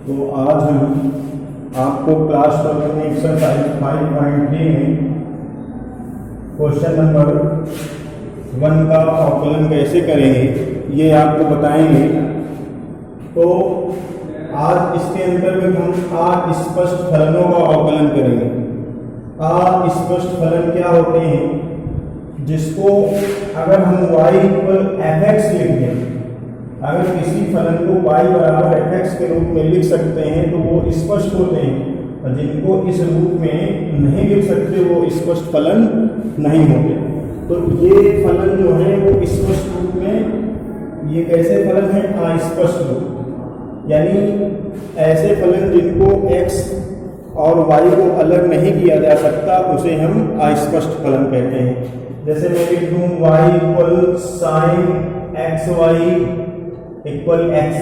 तो आज हम आपको क्लास 12 में एक्सरसाइज 5.3 में क्वेश्चन नंबर 1 का अवकलन कैसे करेंगे ये आपको बताएंगे। तो आज इसके अंतर्गत हम अस्पष्ट फलनों का अवकलन करेंगे। अस्पष्ट फलन क्या होते हैं, जिसको अगर हम y = fx लिख दें, अगर किसी फलन को y = fx के रूप में लिख सकते हैं तो वो स्पष्ट होते हैं, और जिनको इस रूप में नहीं लिख सकते वो स्पष्ट फलन नहीं होते। तो ये फलन जो है वो स्पष्ट रूप में, ये कैसे फलन है, अस्पष्ट रूप, यानी ऐसे फलन जिनको x और y को अलग नहीं किया जा सकता उसे हम अस्पष्ट फलन कहते हैं। जैसे मैं लिख दूं y = sin xy = x²,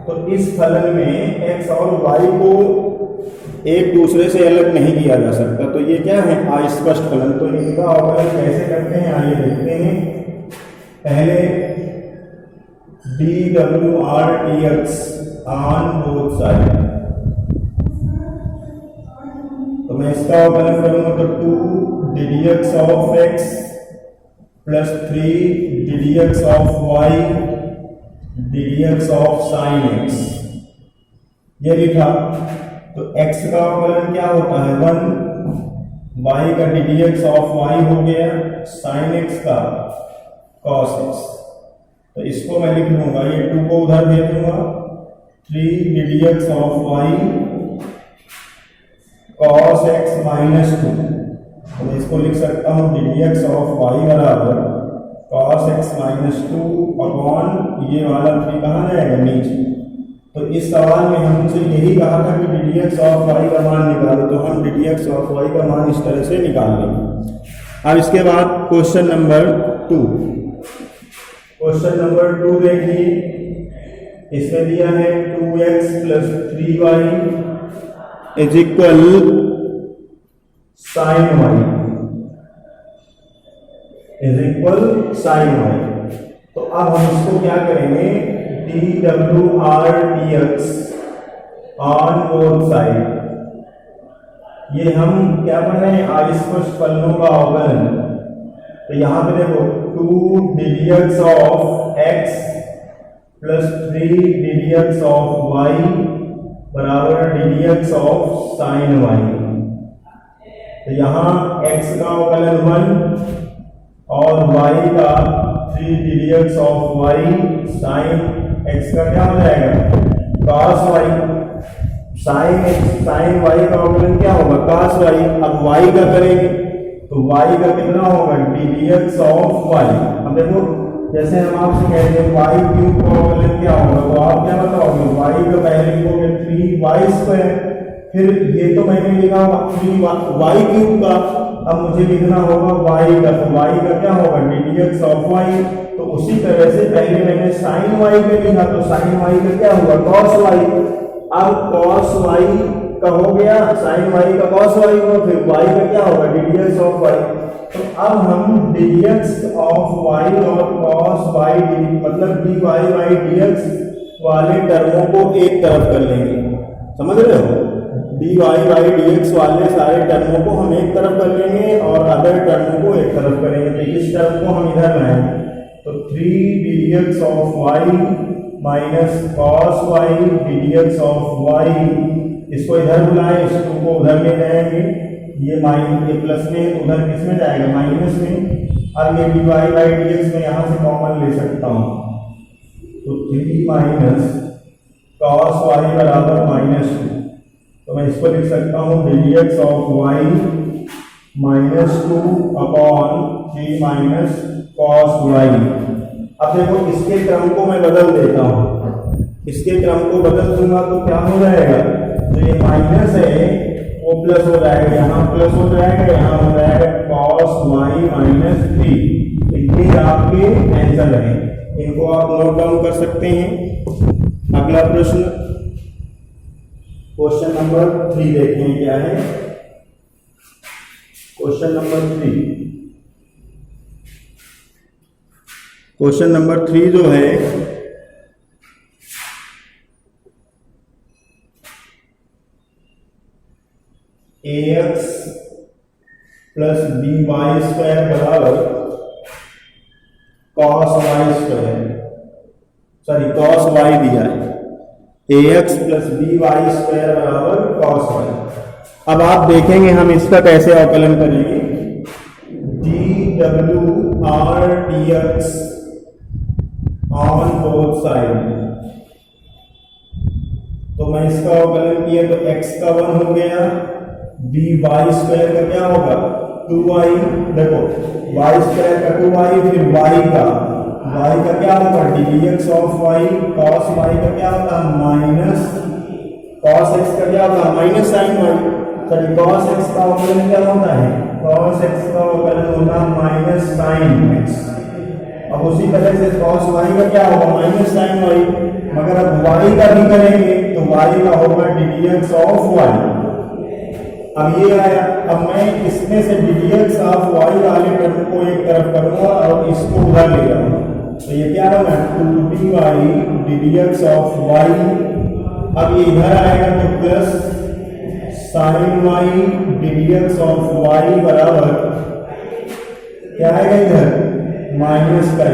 तो इस फलन में x और y को एक दूसरे से अलग नहीं किया जा सकता, तो ये क्या है, अस्पष्ट फलन। तो इनका अवकलन कैसे करते हैं आइए देखते हैं। पहले dWr/dx ऑन बोथ साइड, तो मैं इसका अवकलन करूंगा तो 2 ddx of x + 3 ddx of y ddx of sin x, ये लिखा। तो x का अवकलन क्या होता है 1, y का ddx of y हो गया, sin x का cos x। तो इसको मैं लिख लूंगा, ये 2 को उधर भेज दूंगा, 3 ddx of y cos x - 2। तो मैं इसको लिख सकता हूँ ddx of y = cos x - 2 upon ये वाला 3 कहाँ जाएगा, नीचे। तो इस सवाल में हमसे यही कहा था कि ddx of y का मान निकालो, तो हम ddx of y का मान इस तरह से निकाल लेंगे। अब इसके बाद क्वेश्चन नंबर 2, क्वेश्चन नंबर 2 देखिए, इसमें दिया है 2x + 3y = sin y sin y। तो अब हम इसको क्या करेंगे, dWr/dx ऑन बोथ साइड, ये हम क्या पढ़ रहे हैं, अस्पष्ट फलनों का अवकलन। तो यहां पे देखो 2 ddx of x + 3 ddx of y = ddx of sin y। तो यहाँ x का अवकलन 1 और y का 3 ddx of y sin x का क्या हो जाएगा, cos y। sin y का अवकलन क्या होगा, cos y। अब y का करेंगे तो y का कितना होगा, ddx of y। अब देखो जैसे हम आपसे कहते हैं y³ का अवकलन क्या होगा, तो आप क्या बताओगे, y का पहले लिखोगे 3y², फिर ये तो मैंने लिखा 3y³ का, अब मुझे लिखना होगा y का, तो y का क्या होगा, ddx of y। तो उसी तरह से पहले मैंने sin y का लिखा, तो sin y का क्या हुआ, cos y। अब cos y का हो गया, sin y का cos y हुआ, फिर y का क्या होगा, ddx of y। तो अब हम ddx of y और cos y मतलब dy/dx वाले टर्मों को एक तरफ कर लेंगे, समझ रहे हो, dy/dx वाले सारे टर्मों को हम एक तरफ कर लेंगे और अदर टर्मों को एक तरफ करेंगे। तो इस टर्म को हम इधर लाएंगे, तो 3 ddx of y - cos y ddx of y, इसको इधर बुलाएं, इस 2 को उधर ले जाएंगे, ये प्लस में उधर किस में जाएगा, माइनस में। अब ये dy/dx में यहाँ से कॉमन ले सकता हूँ, तो 3 - cos y = -2। तो मैं इसको लिख सकता हूँ ddx of y -2 upon 3 - cos y। अब देखो इसके क्रम को मैं बदल देता हूँ, इसके क्रम को बदल दूंगा तो क्या हो जाएगा, तो ये माइनस है वो प्लस हो जाएगा, यहाँ प्लस हो जाएगा, यहाँ हो जाएगा cos y - 3। ये आपके आंसर है, इनको आप नोट डाउन कर सकते हैं। अगला प्रश्न क्वेश्चन नंबर 3 देखते हैं क्या है। क्वेश्चन नंबर 3, क्वेश्चन नंबर 3 जो है ax प्लस by स्क्वायर बराबर cos y square, sorry cos y दिया है, ax प्लस by स्क्वायर बराबर cos y। अब आप देखेंगे हम इसका कैसे अवकलन करेंगे, dwrdx ऑन बोथ साइड। तो मैं इसका अवकलन किया तो x का 1 हो गया, by स्क्वायर का क्या होगा 2y, देखो y स्क्वायर का 2y, फिर y का क्या होगा dx of y, cos y का क्या होता है माइनस, cos x का क्या होता है minus sin y, sorry cos x का अवकलन क्या होता है, cos x का अवकलन होता है माइनस sin x। अब उसी तरह से cos y का क्या होगा माइनस sin y, मगर अब y का भी करेंगे तो y का होगा dx ऑफ y। अब ये आया, अब मैं इसमें से dx ऑफ y वाले टर्म को एक तरफ करूंगा और इसको उधर ले जाऊंगा, तो ये क्या होगा 2dy dx ऑफ y। अब ये इधर आएगा तो plus sin y dx of y बराबर क्या आएगा इधर माइनस का,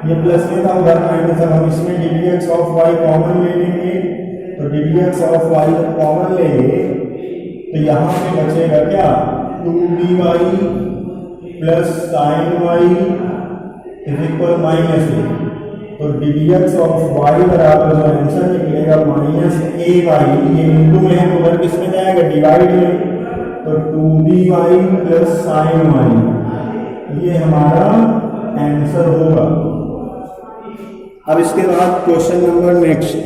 ये प्लस में था उधर माइनस। अब हम इसमें dx ऑफ y कॉमन ले लेंगे, तो dx ऑफ y जब कॉमन लेंगे तो यहाँ पे बचेगा क्या 2dy plus sin y is equal minus a। तो dx ऑफ y बराबर जो आंसर निकलेगा माइनस a y, ये इंटू में है तो उधर किसमें जाएगा डिवाइड में, तो 2dy प्लस sin y, ये हमारा आंसर होगा। अब इसके बाद question number next,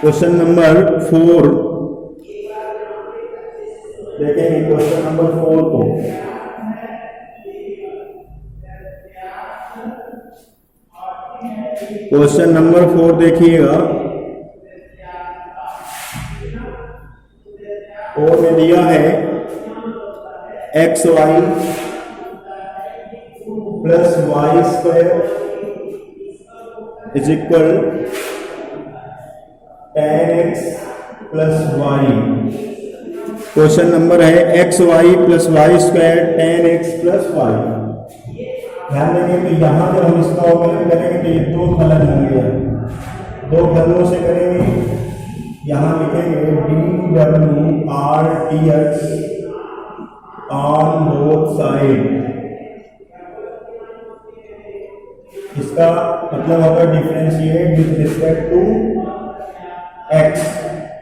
question number 4 देखेंगे। क्वेश्चन नंबर 4 को क्वेश्चन नंबर 4 देखिएगा, 4 में दिया है xy plus y square is equal tan x plus y। Question number है xy plus y square tan x plus y। ध्यान देंगे तो यहाँ जब हम इसका अवकलन करेंगे तो ये दो फलन होंगे, दो फलनों से करेंगे। यहाँ लिखेंगे dwrdx ऑन बोथ साइड, इसका मतलब होगा differentiate with respect to x।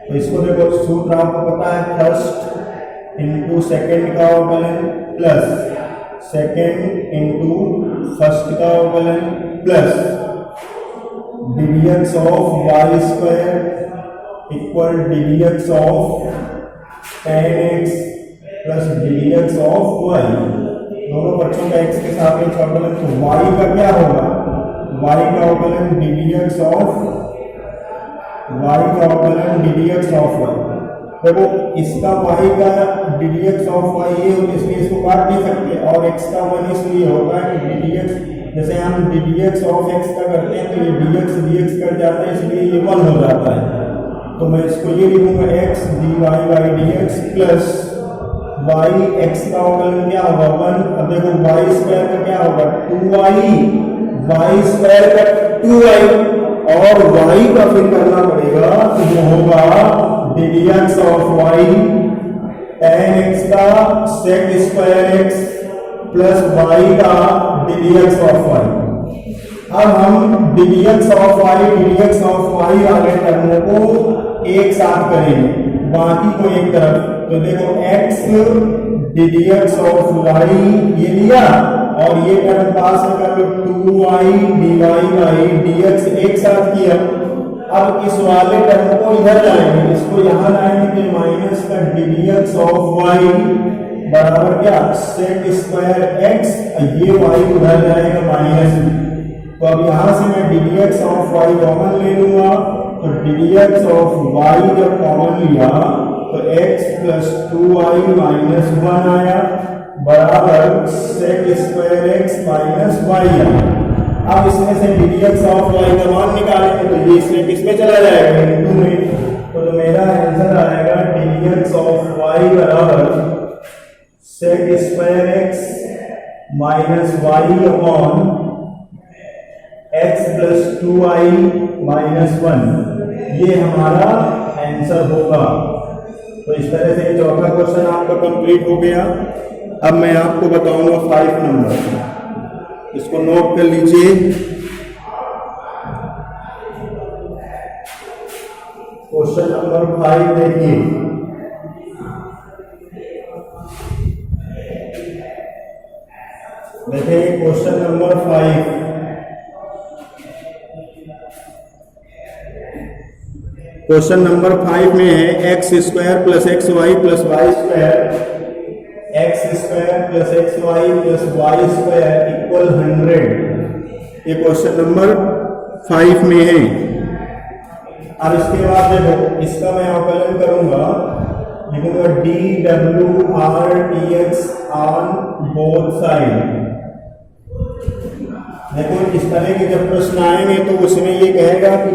तो इसको देखो सूत्र आपको पता है, फर्स्ट इंटू सेकेंड का अवकलन प्लस सेकेंड इंटू फर्स्ट का अवकलन plus dx of y square equal dx of tan x plus dx of y, दोनों पक्षों का x के सापेक्ष अवकलन। तो y का क्या होगा, y का अवकलन dx ऑफ y। देखो इसका y का dx ऑफ y ये होता है, इसलिए इसको काट नहीं सकते, और x का 1 इसलिए होता है कि dx, जैसे हम dx ऑफ x का करते हैं तो ये dx कट जाता है, इसलिए ये 1 हो जाता है। तो मैं इसको ये लिखूंगा x dy by dx plus y, x का अवकलन क्या होगा 1। अब देखो y स्क्वायर का क्या होगा 2y स्क्वायर का 2y, और y का फिर करना पड़ेगा तो जो होगा dx of y tan x का sec square x plus y का dx ऑफ y। अब हम dx ऑफ y वाले टर्मों को एक साथ करेंगे, बाकी को एक तरफ। तो देखो x dx ऑफ y ये लिया, और ये टर्म पास में कर लो 2y dy बाई dx एक साथ किया। अब इस वाले टर्म को इधर लाएंगे, इसको यहां लाएंगे तो माइनस का dx ऑफ y बराबर क्या sec स्क्वायर x, ये y उधर जाएगा माइनस में। तो अब यहां से मैं dx ऑफ y कॉमन ले लूंगा, तो dx ऑफ y जब कॉमन लिया तो x प्लस 2y माइनस 1 आया बराबर sec square x minus y आया। अब इसमें से dx ऑफ y का मान निकालेंगे तो ये इसमें किसमें चला जाएगा इनटू में, तो मेरा आंसर आएगा dx ऑफ y बराबर sec square x minus y upon x plus 2i minus 1, ये हमारा आंसर होगा। तो इस तरह से चौथा क्वेश्चन आपका कंप्लीट हो गया। अब मैं आपको बताऊंगा 5 नंबर, इसको नोट कर लीजिए। क्वेश्चन नंबर 5 देखिए, क्वेश्चन नंबर 5। क्वेश्चन नंबर 5 में है x square plus x y plus y square, x square plus x y plus y square equal 100। ये क्वेश्चन नंबर 5 में है। अब इसके बाद देखो, इसका मैं अवकलन करूंगा, लिखूंगा D W R T X on both side. देखो इस तरह के जब प्रश्न आएंगे तो उसमें ये कहेगा कि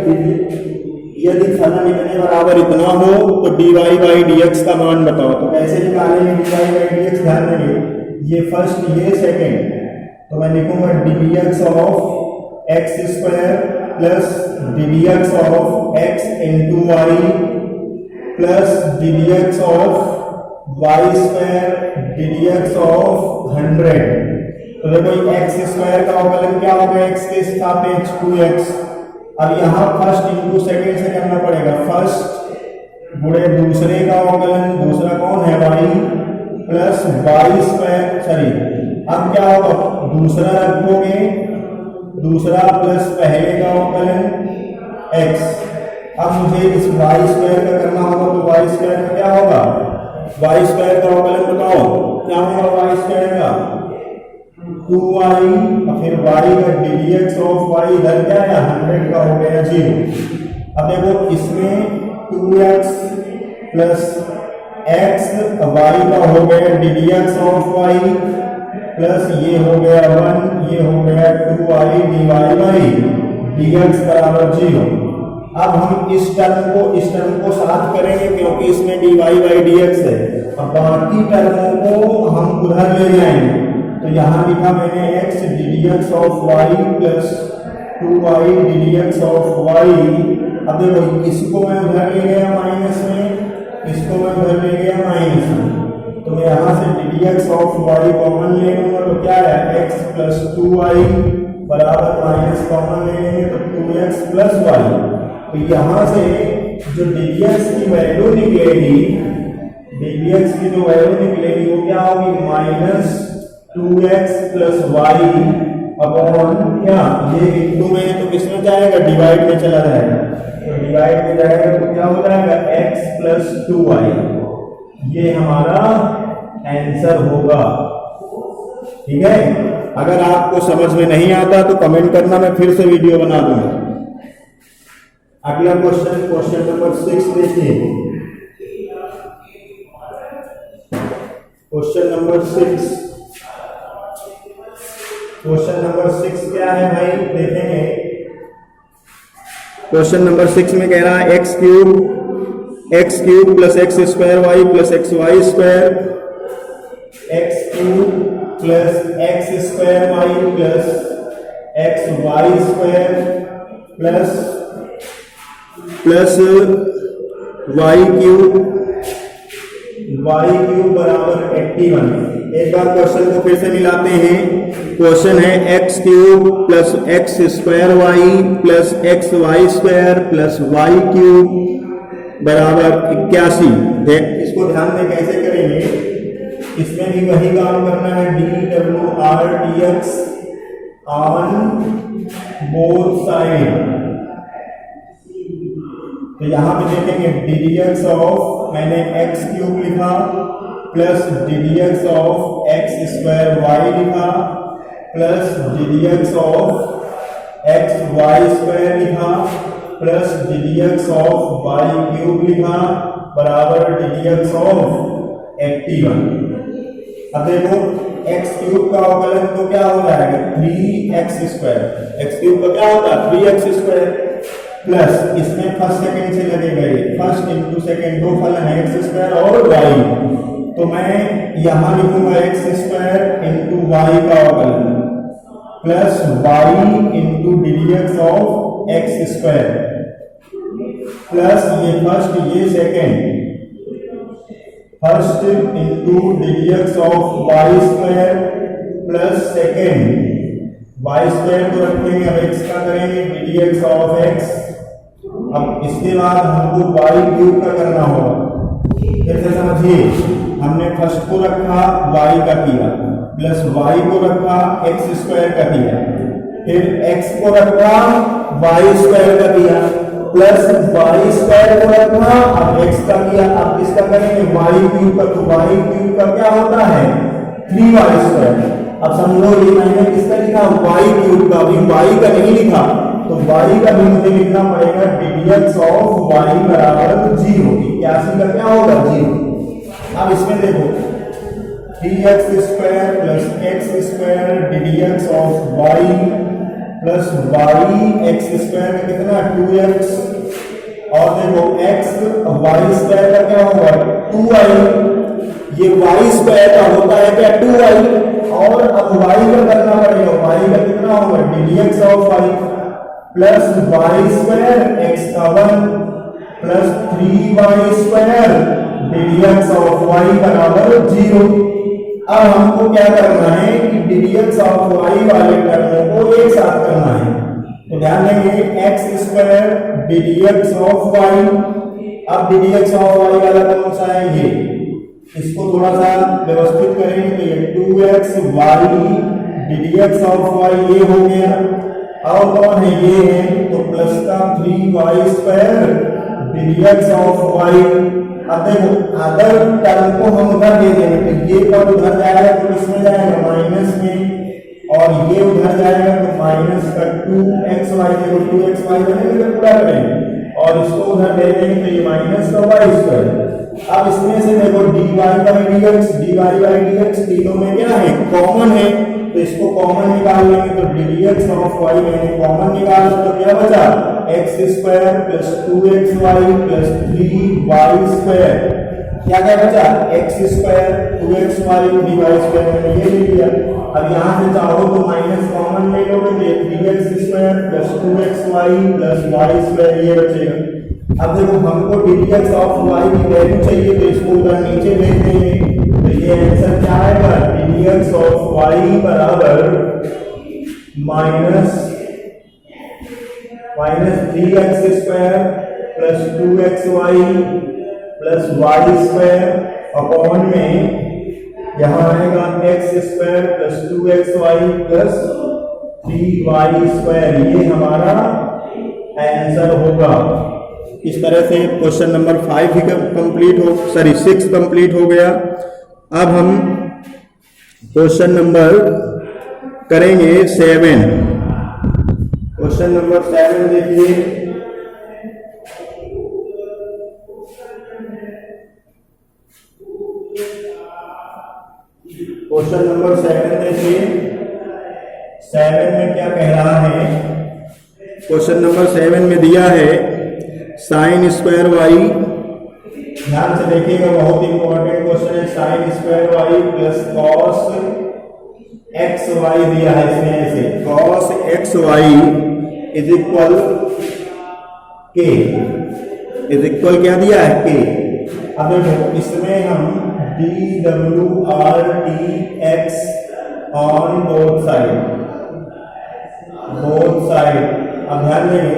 यदि फलन इतने बराबर इतना हो तो dy बाई dx का मान बताओ। तो कैसे निकालेंगे dy बाई dx, ध्यान देंगे, ये फर्स्ट ये सेकंड, तो मैं लिखूंगा dx of x square plus dx of x into y plus dx of y square dx of 100। तो देखो एक्स स्क्वायर का अवकलन क्या होगा, x के सापेक्ष 2x। अब यहाँ फर्स्ट इंटू सेकेंड से करना पड़ेगा, फर्स्ट गुणे दूसरे का अवकलन, दूसरा कौन है y plus y square, sorry अब क्या होगा, दूसरा रखोगे, दूसरा प्लस पहले का अवकलन x। अब मुझे इस वाई स्क्वायर का करना होगा, तो वाई स्क्वायर का क्या होगा, वाई स्क्वायर का अवकलन बताओ क्या होगा, वाई स्क्वायर का 2y और फिर y का dx ऑफ y इधर क्या है 100 का हो गया 0। अब देखो इसमें 2x प्लस x y का हो गया dx ऑफ y प्लस ये हो गया 1, ये हो गया 2y dy बाई dx बराबर 0। अब हम इस टर्म को साथ करेंगे क्योंकि इसमें dy बाई dx है। अब बाकी टर्मों को हम उधर ले जाएंगे, तो यहाँ लिखा मैंने x dx of y plus 2y dx of y। अब देखो इसको मैं उधर ले गया माइनस में, इसको मैं उधर ले गया माइनस में, तो मैं यहाँ से dx ऑफ y कॉमन ले लूंगा, तो क्या है x प्लस 2y बराबर माइनस कॉमन ले लेंगे तो 2x प्लस y। तो यहाँ से जो dx की वैल्यू निकलेगी, dx की जो वैल्यू निकलेगी वो क्या होगी, minus 2x plus Y upon क्या, ये इंटू में है तो किसमें जाएगा, डिवाइड में चला जाएगा, तो डिवाइड में जाएगा तो क्या हो जाएगा x प्लस 2y। ये हमारा आंसर होगा। ठीक है, अगर आपको समझ में नहीं आता तो कमेंट करना, मैं फिर से वीडियो बना दूंगा। अगला क्वेश्चन, क्वेश्चन नंबर 6 देखिए, क्वेश्चन नंबर 6। क्वेश्चन नंबर 6 क्या है भाई, देखेंगे। क्वेश्चन नंबर 6 में कह रहा है x cube plus x square y plus x y square, x cube plus x square y plus x y square plus y cube बराबर 81। एक बार क्वेश्चन को फिर से मिलाते हैं। क्वेश्चन है x cube plus x square y plus x y square plus y cube बराबर 81। इसको ध्यान में कैसे करेंगे, इसमें भी वही काम करना है, D W R T X on both side. तो यहाँ पे देखेंगे ddx ऑफ, मैंने x क्यूब लिखा plus ddx of x square y लिखा plus ddx of x y square लिखा plus ddx of y cube लिखा बराबर ddx ऑफ 81। अब देखो x क्यूब का अवकलन तो क्या हो जाएगा 3x स्क्वायर, x क्यूब का क्या होता है 3x स्क्वायर। प्लस इसमें फर्स्ट सेकंड से लगेगा, ये फर्स्ट इंटू सेकंड, दो फलन है एक्स स्क्वायर और वाई, तो मैं यहां लिखूंगा एक्स स्क्वायर इंटू वाई का अवकलन plus y into dx of x square plus ये फर्स्ट ये second, first into dx of y square plus second y square को रखेंगे, अब एक्स का करेंगे डीएक्स ऑफ एक्स। अब इसके बाद हमको वाई क्यूब का करना होगा, कैसे समझिए, हमने फर्स्ट को रखा वाई का किया प्लस वाई को रखा एक्स स्क्वायर का किया, फिर एक्स को रखा वाई स्क्वायर का किया प्लस वाई स्क्वायर को रखा अब एक्स का किया। अब इसका करेंगे वाई क्यूब का, तो वाई क्यूब का क्या होता है 3y स्क्वायर। अब समझो ये मैंने किसका लिखा वाई क्यूब का, अभी वाई का नहीं लिखा, तो वाई का भी मुझे लिखना पड़ेगा डीएक्स ऑफ वाई बराबर 0, इक्यासी का क्या होगा 0। अब इसमें देखो 3x square plus x square dx of y plus y x square में कितना 2x, और देखो x वाई स्क्वायर का क्या होगा 2y, ये वाई स्क्वायर का होता है क्या 2y, और अब y का करना पड़ेगा, y का कितना होगा dx of y plus y square x का 1 प्लस 3y square dx of y बराबर 0। अब हमको क्या करना है कि डीएक्स ऑफ y वाले टर्मों को एक साथ करना है, तो ध्यान देंगे x square dx of y, अब डीएक्स ऑफ y वाला कौन सा है ये, इसको थोड़ा सा व्यवस्थित करेंगे तो ये 2x y dx of y ये हो गया, और कौन है ये है तो प्लस का 3y square dx of y। अब देखो अदर टर्म को हम उधर दे देंगे, तो ये पद उधर जाएगा तो इसमें जाएगा माइनस में, और ये उधर जाएगा तो माइनस का 2xy, देखो 2xy बनेगा पूरा करेंगे, और इसको उधर दे देंगे तो ये माइनस का y स्क्वायर। अब इसमें से देखो dy बाई dx तीनों में क्या है कॉमन है, तो इसको कॉमन निकाल लेंगे, तो dx ऑफ y मैंने कॉमन निकाला तो क्या बचा x square plus 2xy plus 3y square, क्या क्या बचा x square 2xy 3y square मैंने ये ले लिया। अब यहाँ से चाहो तो माइनस कॉमन ले लोगे तो 3x square plus 2xy plus y square ये बचेगा। अब देखो हमको dx ऑफ y की वैल्यू चाहिए, तो इसको उधर नीचे भेज देंगे, तो ये आंसर क्या आएगा dx ऑफ y बराबर minus 3x square plus 2xy plus y square upon में यहाँ आएगा x square plus 2xy plus 3y square, ये हमारा आंसर होगा। इस तरह से क्वेश्चन नंबर 5 ही कंप्लीट हो, सॉरी 6 कंप्लीट हो गया। अब हम क्वेश्चन नंबर करेंगे 7। क्वेश्चन नंबर 7 देखिए, क्वेश्चन नंबर 7 देखिए, 7 में क्या कह रहा है, क्वेश्चन नंबर 7 में दिया है साइन स्क्वायर वाई, ध्यान से देखिएगा बहुत इंपॉर्टेंट क्वेश्चन है, sine square y plus cos x y दिया है इसमें ऐसे, cos x y is equal k, is equal क्या दिया है के। अब देखो इसमें हम dwrt x on both side, अब ध्यान देंगे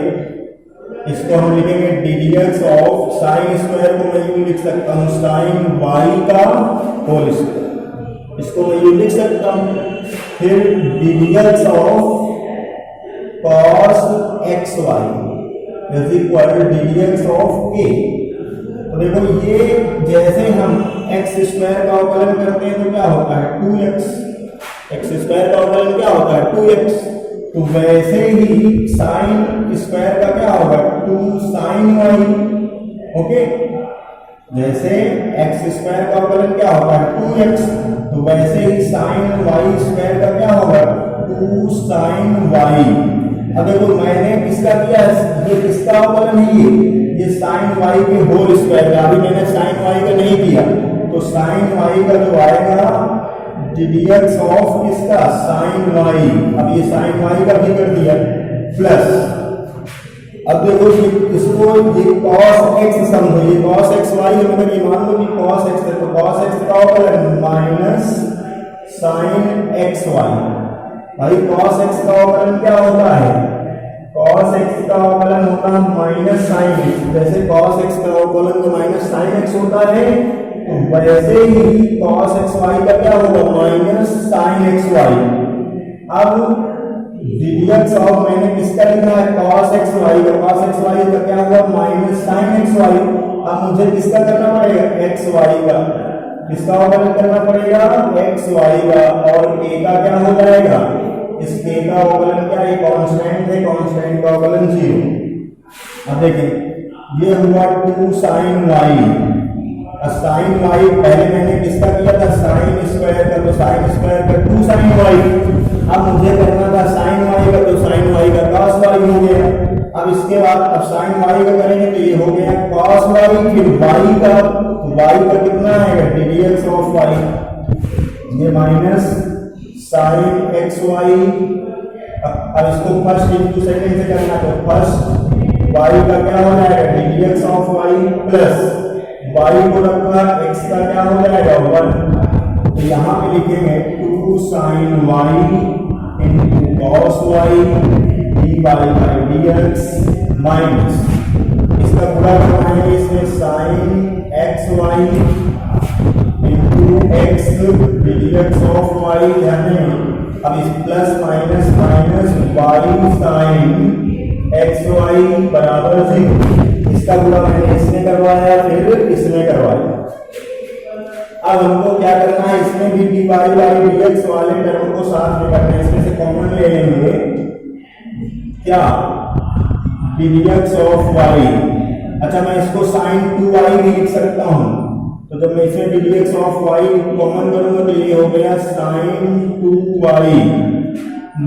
इसको हम लिखेंगे ddx ऑफ साइन स्क्वायर को मैं यूं लिख सकता हूं साइन y का होल स्क्वायर, इसको मैं यूं लिख सकता हूं, फिर ddx of cos xy is equal ddx of k। तो देखो ये जैसे हम x स्क्वायर का अवकलन करते हैं तो क्या होता है 2x, x स्क्वायर का अवकलन क्या होता है 2x, तो वैसे ही साइन स्क्वायर का क्या होगा 2 साइन y, ओके। जैसे x स्क्वायर का अवकलन क्या होगा 2x, तो वैसे ही साइन y स्क्वायर का क्या होगा 2 साइन y अब देखो मैंने किसका किया, ये किसका अवकलन है, ये साइन वाई के होल स्क्वायर का। अभी मैंने साइन वाई का नहीं किया, तो साइन वाई का जो आएगा ddx ऑफ किसका, साइन वाई। अब ये साइन वाई का भी कर दिया प्लस, अब देखो इसको ये cos x समझो, ये cos x y है, मतलब ये मान लो कि cos x है, तो cos x का अवकलन माइनस साइन x y। भाई cos x का अवकलन क्या होता है, cos x का अवकलन होता है माइनस साइन x। जैसे cos x का अवकलन तो माइनस साइन x होता है, तो वैसे ही cos x y का क्या होगा, माइनस साइन x y। अब ddx ऑफ मैंने किसका लिखा है, cos x y का, cos x y का क्या हुआ, माइनस साइन x y। अब मुझे किसका करना पड़ेगा, x y का, किसका अवकलन करना पड़ेगा, x y का, और a का क्या हो जाएगा, इस k का अवकलन क्या है, कांस्टेंट है, कांस्टेंट का अवकलन 0। अब देखिए ये हुआ 2 sin y। साइन वाई पहले मैंने किसका किया था, साइन स्क्वायर का, तो साइन स्क्वायर का 2 sin y। अब मुझे करना था साइन वाई का, तो साइन वाई का cos y हो गया। अब इसके बाद अब साइन वाई का करेंगे तो ये हो गया cos y, फिर y का, तो y का कितना आएगा, ddx ऑफ y, ये माइनस साइन x y। अब इसको फर्स्ट इंटू सेकंड से करना, तो फर्स्ट y का क्या हो जाएगा, ddx of y plus y को रखा x का क्या हो जाएगा 1। तो यहाँ पे लिखेंगे 2 sin y into cos y dy by dx minus, इसका पूरा बनाएंगे इसमें sin x y into x dx of y। ध्यान दें अब इस plus minus minus y sin x y बराबर 0। इसका पूरा मैंने इसने करवाया, फिर इसने करवाया। अब हमको क्या करना है, इसमें भी dy बाई dx वाले टर्म को साथ में करना है, इसमें से कॉमन ले लेंगे क्या, dx ऑफ y। अच्छा मैं इसको sin 2y भी लिख सकता हूं, तो जब मैं इसमें dx ऑफ y कॉमन करूंगा तो ये हो गया sin 2y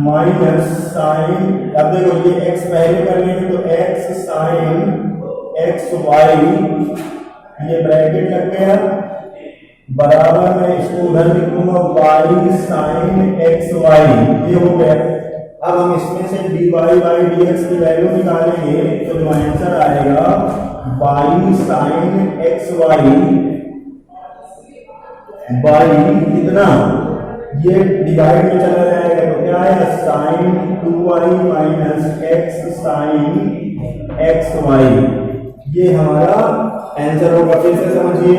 माइनस साइन, अब देखो ये x पहले कर लेंगे तो x sin x y, ये ब्रैकेट लग गया, बराबर में इसको उधर लिखूंगा y sin x y, ये हो गया। अब हम इसमें से dy बाई dx की वैल्यू निकालेंगे, तो जो आंसर आएगा y sin x y by कितना, ये डिवाइड में चला जाएगा, तो क्या आएगा sin 2y minus x sin x y। ये हमारा आंसर होगा। फिर से समझिए,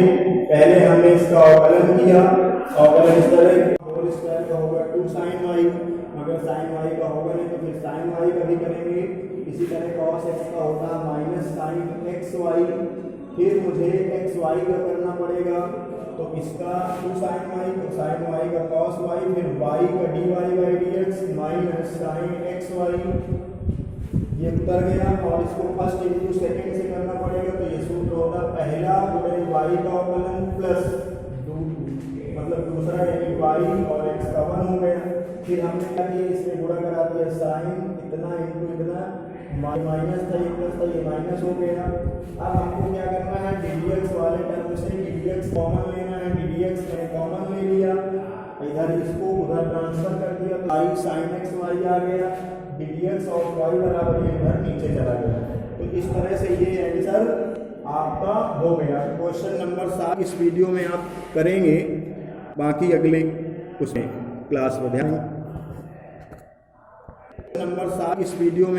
पहले हमने इसका अवकलन किया, अवकलन इस तरह होल स्क्वायर का होगा 2 sin y, मगर sin y का होगा नहीं, तो फिर sin y का भी करेंगे। इसी तरह cos x का होता है माइनस sin x y, फिर मुझे x y का करना पड़ेगा, तो इसका 2 sin y, तो sin y का cos y, फिर y का dy by dx minus sin x y, ये उतर गया। और इसको फर्स्ट इंटू सेकंड से करना पड़ेगा, तो ये सूत्र होगा पहला गुणे y का अवकलन प्लस मतलब दूसरा यानी y और x का 1 हो गया। फिर हमने क्या किया, इसमें गुणा करा दिया, साइन इतना इंटू इतना, माइनस था ये प्लस था, ये माइनस हो गया। अब हमको क्या करना है, ddx वाले टर्म से ddx कॉमन लेना है, ddx मैंने कॉमन ले लिया, इधर इसको उधर ट्रांसफर कर दिया, तो y sin x y आ गया, ddx ऑफ y बराबर ये इधर नीचे चला गया। तो इस तरह से ये आंसर आपका हो गया। क्वेश्चन नंबर 7 इस वीडियो में आप करेंगे, बाकी अगले उसमें क्लास में ध्यान। नंबर 7 इस वीडियो में